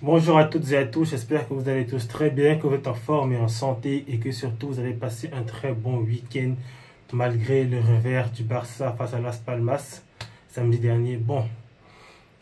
Bonjour à toutes et à tous, j'espère que vous allez tous très bien, que vous êtes en forme et en santé et que surtout vous allez passer un très bon week-end malgré le revers du Barça face à Las Palmas samedi dernier. Bon,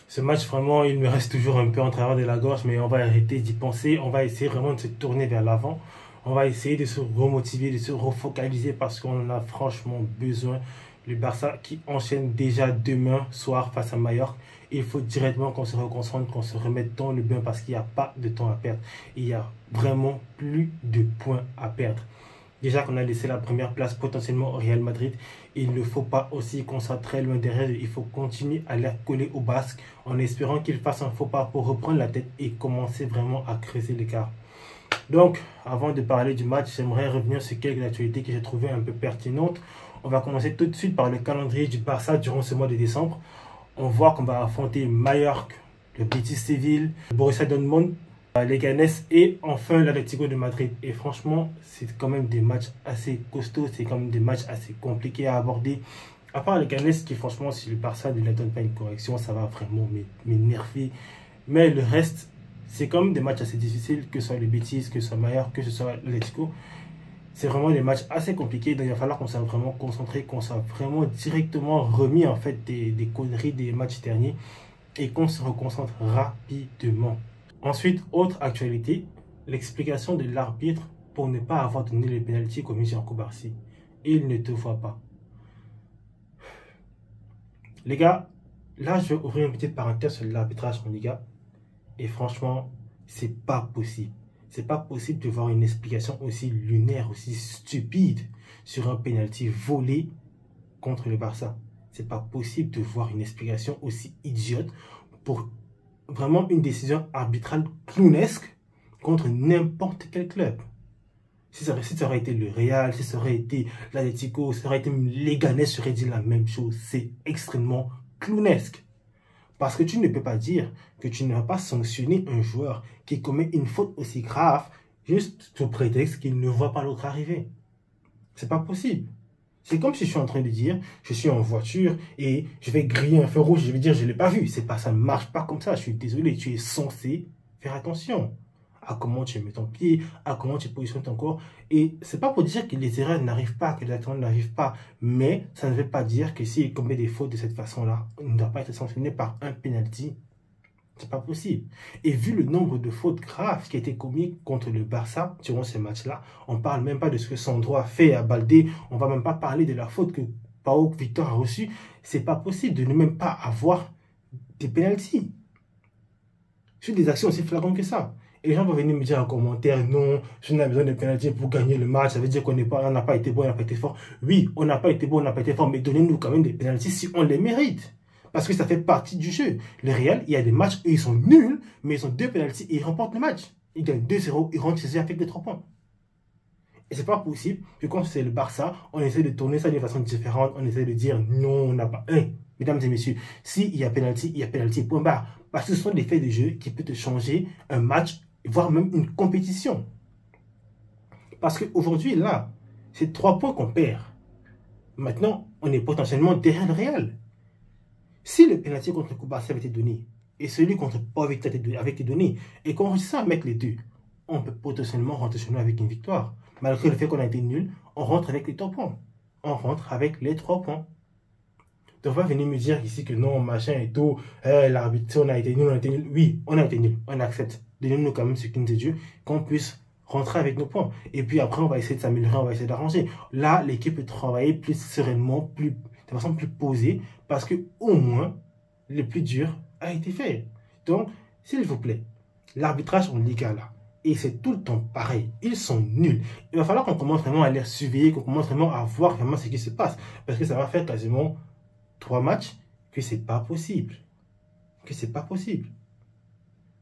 ce match vraiment il me reste toujours un peu en travers de la gorge, mais on va arrêter d'y penser, on va essayer vraiment de se tourner vers l'avant, on va essayer de se remotiver, de se refocaliser parce qu'on en a franchement besoin. Le Barça qui enchaîne déjà demain soir face à Mallorca. Il faut directement qu'on se reconcentre, qu'on se remette dans le bain parce qu'il n'y a pas de temps à perdre. Il n'y a vraiment plus de points à perdre. Déjà qu'on a laissé la première place potentiellement au Real Madrid, il ne faut pas aussi qu'on soit très loin derrière. Il faut continuer à les coller au Basque en espérant qu'il fasse un faux pas pour reprendre la tête et commencer vraiment à creuser l'écart. Donc, avant de parler du match, j'aimerais revenir sur quelques actualités que j'ai trouvées un peu pertinentes. On va commencer tout de suite par le calendrier du Barça durant ce mois de décembre. On voit qu'on va affronter Mallorca, le Betis Séville, le Borussia Dortmund, les Leganés et enfin l'Atlético de Madrid. Et franchement, c'est quand même des matchs assez costauds, c'est quand même des matchs assez compliqués à aborder. À part les Leganés qui franchement, si le Barça ne leur donne pas une correction, ça va vraiment m'énerver. Mais le reste, c'est quand même des matchs assez difficiles, que ce soit les Betis, que ce soit Mallorca, que ce soit l'Atlético. C'est vraiment des matchs assez compliqués, donc il va falloir qu'on soit vraiment concentré, qu'on soit vraiment directement remis en fait des conneries des matchs derniers et qu'on se reconcentre rapidement. Ensuite, autre actualité, l'explication de l'arbitre pour ne pas avoir donné les pénaltys commis sur Koubarsi. Il ne te voit pas. Les gars, là je vais ouvrir une petite parenthèse sur l'arbitrage en Liga et franchement, c'est pas possible. C'est pas possible de voir une explication aussi lunaire, aussi stupide sur un penalty volé contre le Barça. C'est pas possible de voir une explication aussi idiote pour vraiment une décision arbitrale clownesque contre n'importe quel club. Si ça aurait été le Real, si ça aurait été l'Atlético, si ça aurait été Leganés, j'aurais dit la même chose. C'est extrêmement clownesque. Parce que tu ne peux pas dire que tu ne vas pas sanctionner un joueur qui commet une faute aussi grave juste sous prétexte qu'il ne voit pas l'autre arriver. C'est pas possible. C'est comme si je suis en train de dire, je suis en voiture et je vais griller un feu rouge, je vais dire je ne l'ai pas vu. C'est pas, ça ne marche pas comme ça. Je suis désolé, tu es censé faire attention à comment tu mets ton pied, à comment tu positionnes ton corps. Et c'est pas pour dire que les erreurs n'arrivent pas, que les actions n'arrivent pas, mais ça ne veut pas dire que s'il commet des fautes de cette façon-là, il ne doit pas être sanctionné par un penalty. C'est pas possible. Et vu le nombre de fautes graves qui a été commis contre le Barça durant ces matchs-là, on ne parle même pas de ce que Sandro a fait à Baldé, on ne va même pas parler de la faute que Pau Victor a reçue. C'est pas possible de ne même pas avoir des penalties sur des actions aussi flagrantes que ça. Et les gens vont venir me dire en commentaire, non, je n'ai besoin de pénalty pour gagner le match. Ça veut dire qu'on n'a pas été bon, on n'a pas été fort. Oui, on n'a pas été bon, on n'a pas été fort, mais donnez-nous quand même des pénaltys si on les mérite. Parce que ça fait partie du jeu. Le Real, il y a des matchs où ils sont nuls, mais ils ont deux pénaltys et ils remportent le match. Ils gagnent 2-0, ils rentrent chez eux avec les 3 points. Et c'est pas possible que quand c'est le Barça, on essaie de tourner ça d'une façon différente, on essaie de dire non, on n'a pas un. Mesdames et messieurs, s'il y a pénalty, point barre. Parce que ce sont des faits de jeu qui peuvent te changer un match, voire même une compétition. Parce qu'aujourd'hui, là, c'est 3 points qu'on perd. Maintenant, on est potentiellement derrière le Real. Si le pénalty contre Koubarsi avait été donné, et celui contre Pau Victor avait été donné, et qu'on réussit à mettre les deux, on peut potentiellement rentrer chez nous avec une victoire. Malgré le fait qu'on a été nul, on rentre avec les 3 points. On rentre avec les 3 points. Donc, on va venir me dire ici que non, machin et tout, l'arbitre, on a été nul, on a été nul. Oui, on a été nul, on accepte. Donnez-nous quand même ce qui nous est dû, qu'on puisse rentrer avec nos points. Et puis après, on va essayer de s'améliorer, on va essayer d'arranger. Là, l'équipe peut travailler plus sereinement, de façon plus posée, parce que au moins, le plus dur a été fait. Donc, s'il vous plaît, l'arbitrage en Liga, là, et c'est tout le temps pareil, ils sont nuls. Il va falloir qu'on commence vraiment à les surveiller, qu'on commence vraiment à voir vraiment ce qui se passe. Parce que ça va faire quasiment 3 matchs que c'est pas possible. Que c'est pas possible.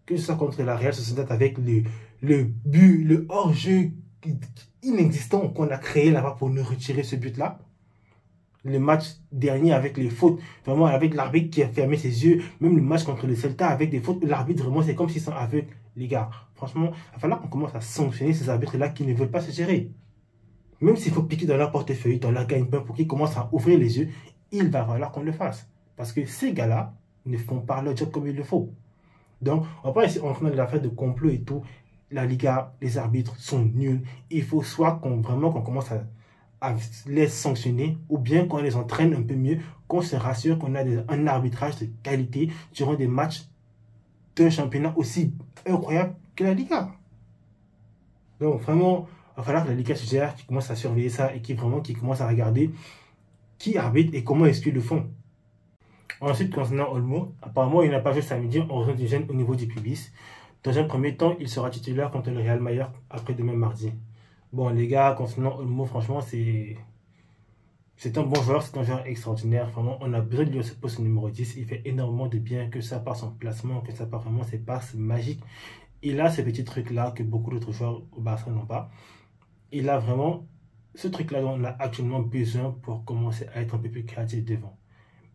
Que ce soit contre la Real Sociedad avec le but, le hors-jeu inexistant qu'on a créé là-bas pour nous retirer ce but-là. Le match dernier avec les fautes, vraiment avec l'arbitre qui a fermé ses yeux, même le match contre le Celta avec des fautes, l'arbitre vraiment c'est comme s'ils sont aveugles. Les gars, franchement, il va falloir qu'on commence à sanctionner ces arbitres-là qui ne veulent pas se gérer. Même s'il faut piquer dans leur portefeuille, dans leur gagne-pain pour qu'ils commencent à ouvrir les yeux, il va falloir qu'on le fasse. Parce que ces gars-là ne font pas leur job comme il le faut. Donc, on va pas essayer en train de la faire de complot et tout. La Liga, les arbitres sont nuls. Il faut soit vraiment qu'on commence à les sanctionner, ou bien qu'on les entraîne un peu mieux, qu'on se rassure qu'on a un arbitrage de qualité durant des matchs d'un championnat aussi incroyable que la Liga. Donc vraiment, il va falloir que la Liga se gère, qui commence à surveiller ça et qui commence à regarder qui arbitre et comment est-ce qu'ils le font. Ensuite, concernant Olmo, apparemment, il n'a pas joué samedi en raison du gêne au niveau du pubis. Dans un premier temps, il sera titulaire contre le Real Mallorca après-demain mardi. Bon, les gars, concernant Olmo, franchement, c'est un bon joueur, c'est un joueur extraordinaire. Vraiment, on a besoin de lui à ce poste numéro 10. Il fait énormément de bien, que ça par son placement, que ça par vraiment ses passes magiques. Il a ces petits trucs-là que beaucoup d'autres joueurs au Barça n'ont pas. Il a vraiment ce truc-là dont on a actuellement besoin pour commencer à être un peu plus créatif devant.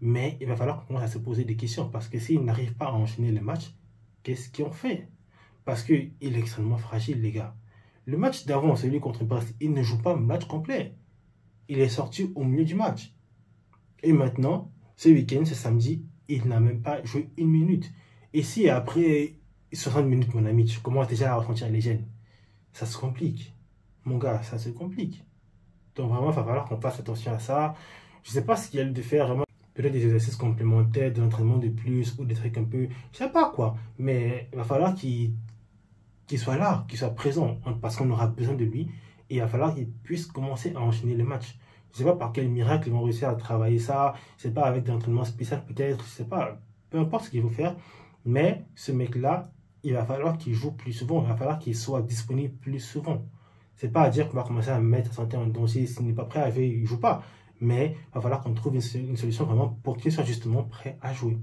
Mais il va falloir qu'on commence à se poser des questions parce que s'il n'arrive pas à enchaîner les matchs, qu'est-ce qu'on fait? Parce qu'il est extrêmement fragile, les gars. Le match d'avant, celui contre Brest, il ne joue pas le match complet. Il est sorti au milieu du match. Et maintenant, ce week-end, ce samedi, il n'a même pas joué une minute. Et si après 60 minutes, mon ami, tu commences déjà à ressentir les gènes, ça se complique. Mon gars, ça se complique. Donc vraiment, il va falloir qu'on fasse attention à ça. Je ne sais pas ce qu'il y a de faire vraiment. Peut-être des exercices complémentaires, de l'entraînement de plus ou des trucs un peu, je sais pas quoi. Mais il va falloir qu'il soit là, qu'il soit présent parce qu'on aura besoin de lui. Et il va falloir qu'il puisse commencer à enchaîner les matchs. Je ne sais pas par quel miracle ils vont réussir à travailler ça. Je ne sais pas avec des entraînements spéciaux peut-être. Je ne sais pas. Peu importe ce qu'il faut faire. Mais ce mec-là, il va falloir qu'il joue plus souvent. Il va falloir qu'il soit disponible plus souvent. C'est pas à dire qu'on va commencer à mettre sa santé en danger. S'il n'est pas prêt à jouer, il ne joue pas. Mais il va falloir qu'on trouve une solution vraiment pour qu'il soit justement prêt à jouer.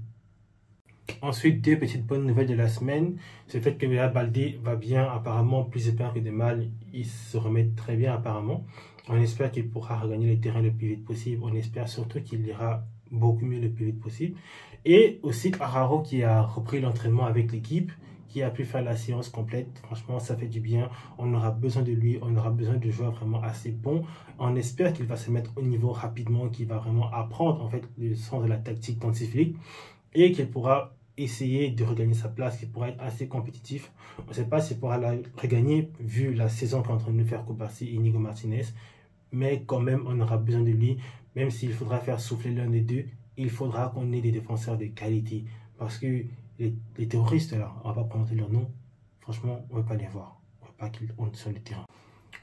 Ensuite, deux petites bonnes nouvelles de la semaine. C'est le fait que Léa Baldé va bien, apparemment plus de bien que de mal. Il se remet très bien apparemment. On espère qu'il pourra regagner le terrain le plus vite possible. On espère surtout qu'il ira beaucoup mieux le plus vite possible. Et aussi Araro qui a repris l'entraînement avec l'équipe, qui a pu faire la séance complète. Franchement, ça fait du bien. On aura besoin de lui. On aura besoin de joueurs vraiment assez bons. On espère qu'il va se mettre au niveau rapidement, qu'il va vraiment apprendre en fait le sens de la tactique d'Antiflick et qu'il pourra essayer de regagner sa place, qu'il pourra être assez compétitif. On ne sait pas s'il pourra la regagner vu la saison qu'est en train de nous faire Kobarsi et Inigo Martinez, mais quand même on aura besoin de lui, même s'il faudra faire souffler l'un des deux, il faudra qu'on ait des défenseurs de qualité, parce que les terroristes là, on ne va pas prononcer leur nom, franchement on ne va pas les voir, on ne va pas qu'ils sont sur le terrain.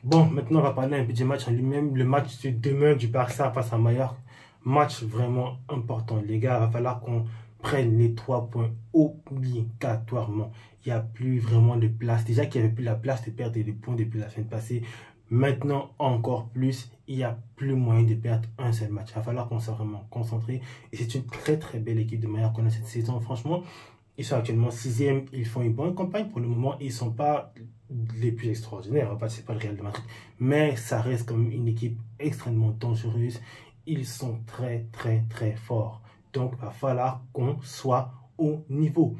Bon, maintenant on va parler un peu du match en lui-même, le match de demain du Barça face à Mallorca, match vraiment important les gars, il va falloir qu'on prennent les 3 points obligatoirement. Il n'y a plus vraiment de place. Déjà qu'il n'y avait plus la place de perdre des points depuis la semaine passée. Maintenant, encore plus, il n'y a plus moyen de perdre un seul match. Il va falloir qu'on soit vraiment concentré. Et c'est une très très belle équipe de Mallorca qu'on a cette saison. Franchement, ils sont actuellement 6e. Ils font une bonne campagne pour le moment. Ils ne sont pas les plus extraordinaires. C'est pas le Real de Madrid. Mais ça reste comme une équipe extrêmement dangereuse. Ils sont très très très forts. Donc, il va falloir qu'on soit au niveau.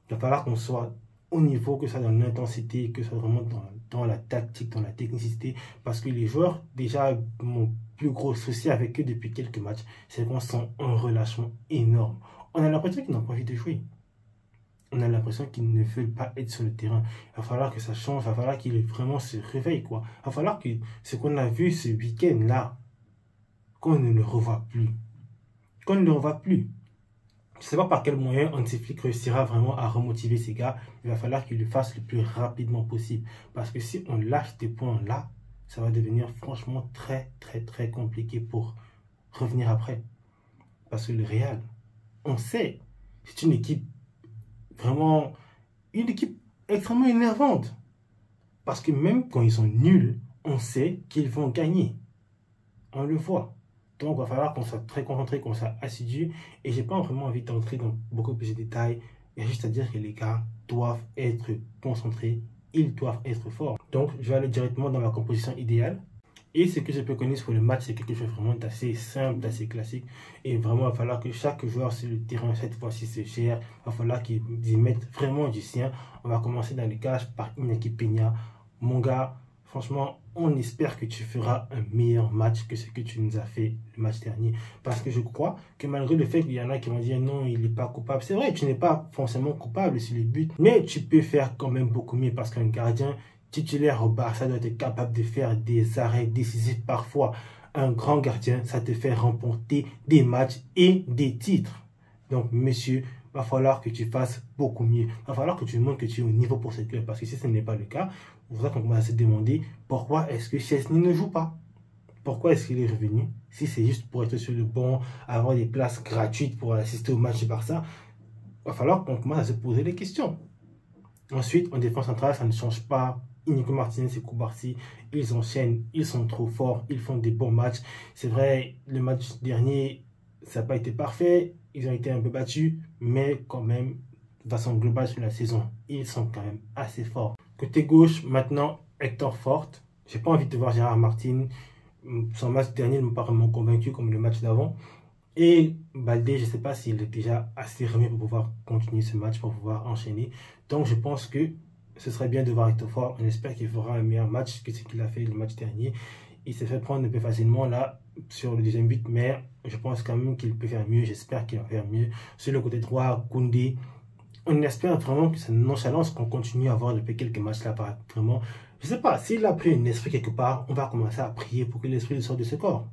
Il va falloir qu'on soit au niveau, que ce soit dans l'intensité, que ce soit vraiment dans la tactique, dans la technicité. Parce que les joueurs, déjà, mon plus gros souci avec eux depuis quelques matchs, c'est qu'on sent un relâchement énorme. On a l'impression qu'ils n'ont pas envie de jouer. On a l'impression qu'ils ne veulent pas être sur le terrain. Il va falloir que ça change. Il va falloir qu'ils vraiment se réveillent, quoi. Il va falloir que ce qu'on a vu ce week-end-là, qu'on ne le revoit plus. Qu'on ne le revoit plus. Je ne sais pas par quel moyen Antiflick réussira vraiment à remotiver ces gars. Il va falloir qu'il le fasse le plus rapidement possible. Parce que si on lâche des points là, ça va devenir franchement très très très compliqué pour revenir après. Parce que le Real, on sait, c'est une équipe vraiment, une équipe extrêmement énervante. Parce que même quand ils sont nuls, on sait qu'ils vont gagner. On le voit. Donc, il va falloir qu'on soit très concentré, qu'on soit assidu. Et j'ai pas vraiment envie d'entrer dans beaucoup plus de détails. Il y a juste à dire que les gars doivent être concentrés. Ils doivent être forts. Donc, je vais aller directement dans la composition idéale. Et ce que je peux connaître pour le match, c'est quelque chose vraiment d'assez simple, d'assez classique. Et vraiment, il va falloir que chaque joueur sur le terrain, cette fois-ci, se gère. Il va falloir qu'ils y mettent vraiment du sien. On va commencer dans les cages par Iñaki Peña. Mon gars, franchement, on espère que tu feras un meilleur match que ce que tu nous as fait le match dernier. Parce que je crois que malgré le fait qu'il y en a qui vont dire non, il n'est pas coupable. C'est vrai, tu n'es pas forcément coupable sur les buts, mais tu peux faire quand même beaucoup mieux parce qu'un gardien titulaire au Barça doit être capable de faire des arrêts décisifs parfois. Un grand gardien, ça te fait remporter des matchs et des titres. Donc, monsieur, va falloir que tu fasses beaucoup mieux. Va falloir que tu montres que tu es au niveau pour ce club. Parce que si ce n'est pas le cas, c'est pour ça qu'on va se demander pourquoi est-ce que Chesney ne joue pas. Pourquoi est-ce qu'il est revenu? Si c'est juste pour être sur le banc, avoir des places gratuites pour assister au match du Barça, il va falloir qu'on commence à se poser des questions. Ensuite, en défense centrale, ça ne change pas. Nico Martinez et Koubarsi, ils enchaînent, ils sont trop forts, ils font des bons matchs. C'est vrai, le match dernier, ça n'a pas été parfait, ils ont été un peu battus, mais quand même, de façon globale sur la saison, ils sont quand même assez forts. Côté gauche, maintenant, Hector Fort. J'ai pas envie de voir Gérard Martin. Son match dernier ne m'a pas vraiment convaincu comme le match d'avant. Et Baldé, je ne sais pas s'il est déjà assez remis pour pouvoir continuer ce match, pour pouvoir enchaîner. Donc je pense que ce serait bien de voir Hector Fort. On espère qu'il fera un meilleur match que ce qu'il a fait le match dernier. Il s'est fait prendre un peu facilement là sur le deuxième but, mais je pense quand même qu'il peut faire mieux. J'espère qu'il va faire mieux. Sur le côté droit, Koundé, on espère vraiment que cette nonchalance qu'on continue à avoir depuis quelques matchs là, vraiment, je sais pas, s'il a pris un esprit quelque part, on va commencer à prier pour que l'esprit sorte de ce corps.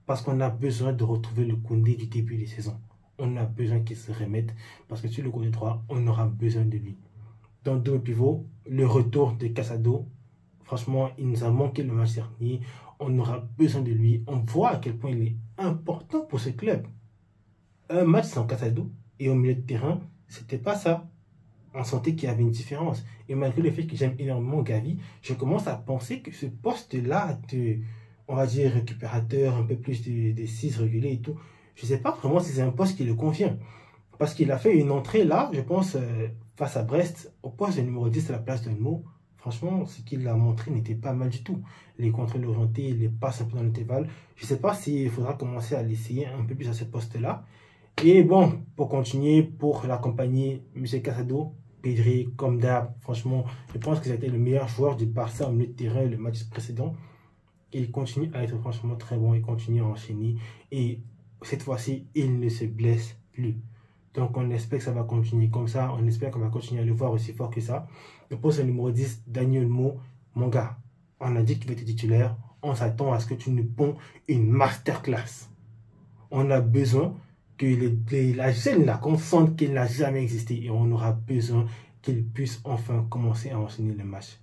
Parce qu'on a besoin de retrouver le Koundé du début des saisons. On a besoin qu'il se remette, parce que sur le côté droit, on aura besoin de lui. Dans le double pivot, le retour de Casado, franchement, il nous a manqué le match dernier. On aura besoin de lui. On voit à quel point il est important pour ce club. Un match sans Casado et au milieu de terrain, c'était pas ça. On sentait qu'il y avait une différence. Et malgré le fait que j'aime énormément Gavi, je commence à penser que ce poste-là de, on va dire, récupérateur, un peu plus de 6 régulés et tout, je ne sais pas vraiment si c'est un poste qui le convient. Parce qu'il a fait une entrée là, je pense, face à Brest, au poste de numéro 10 à la place de Nemo. Franchement, ce qu'il a montré n'était pas mal du tout. Les contrôles orientés, les passes un peu dans l'intervalle. Je ne sais pas s'il faudra commencer à l'essayer un peu plus à ce poste-là. Et bon, pour continuer, pour l'accompagner, M. Casado, Pedri, comme d'hab, franchement, je pense que c'était le meilleur joueur du Barça au milieu de terrain le match précédent. Et il continue à être franchement très bon, il continue à enchaîner. Et cette fois-ci, il ne se blesse plus. Donc on espère que ça va continuer comme ça, on espère qu'on va continuer à le voir aussi fort que ça. Le poste numéro 10, Daniel Mo, mon gars, on a dit qu'il va être titulaire, on s'attend à ce que tu nous ponds une masterclass. On a besoin que la jeune là, qu'on sente qu'elle n'a jamais existé et on aura besoin qu'il puisse enfin commencer à enchaîner le match.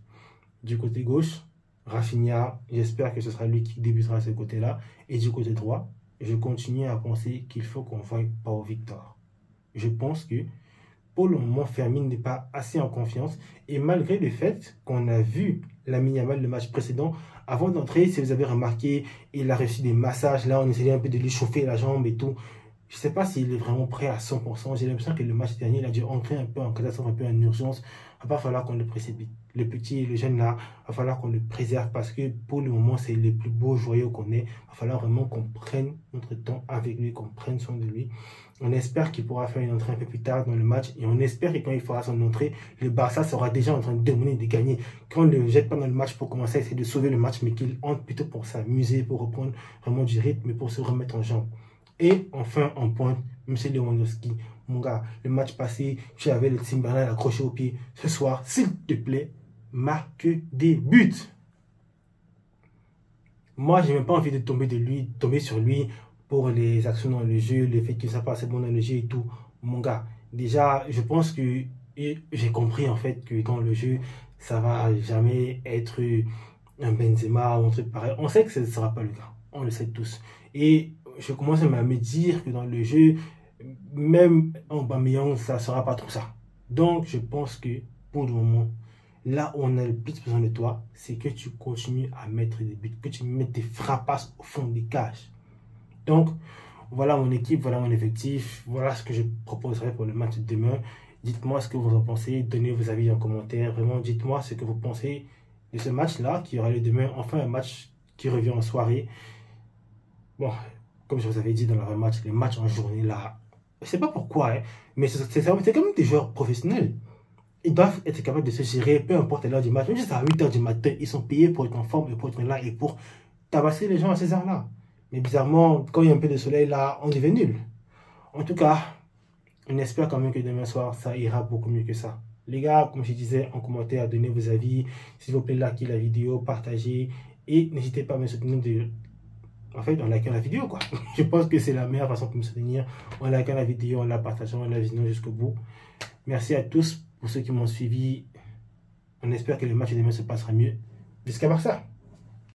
Du côté gauche, Rafinha, j'espère que ce sera lui qui débutera à ce côté-là. Et du côté droit, je continue à penser qu'il faut qu'on voie Pau Victor. Je pense que pour le moment, Fermin n'est pas assez en confiance. Et malgré le fait qu'on a vu Lamine Yamal le match précédent, avant d'entrer, si vous avez remarqué, il a reçu des massages. Là, on essayait un peu de lui chauffer la jambe et tout. Je ne sais pas s'il est vraiment prêt à 100%. J'ai l'impression que le match dernier, il a dû entrer un peu en catastrophe, un peu en urgence. Il va falloir qu'on le précipite. Le petit et le jeune là, il va falloir qu'on le préserve parce que pour le moment, c'est le plus beau joyau qu'on ait. Il va falloir vraiment qu'on prenne notre temps avec lui, qu'on prenne soin de lui. On espère qu'il pourra faire une entrée un peu plus tard dans le match et on espère que quand il fera son entrée, le Barça sera déjà en train de dominer, de gagner. Qu'on ne le jette pas dans le match pour commencer à essayer de sauver le match, mais qu'il entre plutôt pour s'amuser, pour reprendre vraiment du rythme et pour se remettre en jambe. Et enfin, en pointe, M. Lewandowski. Mon gars, le match passé, tu avais le Timberland accroché au pied. Ce soir, s'il te plaît, marque des buts. Moi, je n'ai même pas envie de tomber sur lui pour les actions dans le jeu, le fait qu'il ne soit pas assez bon dans le jeu et tout. Mon gars, déjà, je pense que j'ai compris en fait que dans le jeu, ça va jamais être un Benzema ou un truc pareil. On sait que ce ne sera pas le cas. On le sait tous. Et je commence à me dire que dans le jeu, même en Aubameyang, ça ne sera pas trop ça. Donc, je pense que pour le moment, là où on a le plus besoin de toi, c'est que tu continues à mettre des buts, que tu mettes des frappasses au fond des cages. Donc, voilà mon équipe, voilà mon effectif, voilà ce que je proposerai pour le match de demain. Dites-moi ce que vous en pensez, donnez vos avis en commentaire. Vraiment, dites-moi ce que vous pensez de ce match-là qui aura lieu demain. Enfin, un match qui revient en soirée. Bon, comme je vous avais dit dans le match, les matchs en journée là, je sais pas pourquoi, hein, mais c'est quand même des joueurs professionnels. ils doivent être capables de se gérer, peu importe l'heure du match. Même si c'est à 8 h du matin, ils sont payés pour être en forme et pour être là et pour tabasser les gens à ces heures-là. Mais bizarrement, quand il y a un peu de soleil là, on devient nul. En tout cas, on espère quand même que demain soir, ça ira beaucoup mieux que ça. Les gars, comme je disais en commentaire, donnez vos avis. S'il vous plaît, likez la vidéo, partagez. Et n'hésitez pas à me soutenir en fait, en likant la vidéo, quoi. Je pense que c'est la meilleure façon de me soutenir. En likant la vidéo, en la partageant, en la visionnant jusqu'au bout. Merci à tous pour ceux qui m'ont suivi. On espère que le match de demain se passera mieux. Jusqu'à Barça.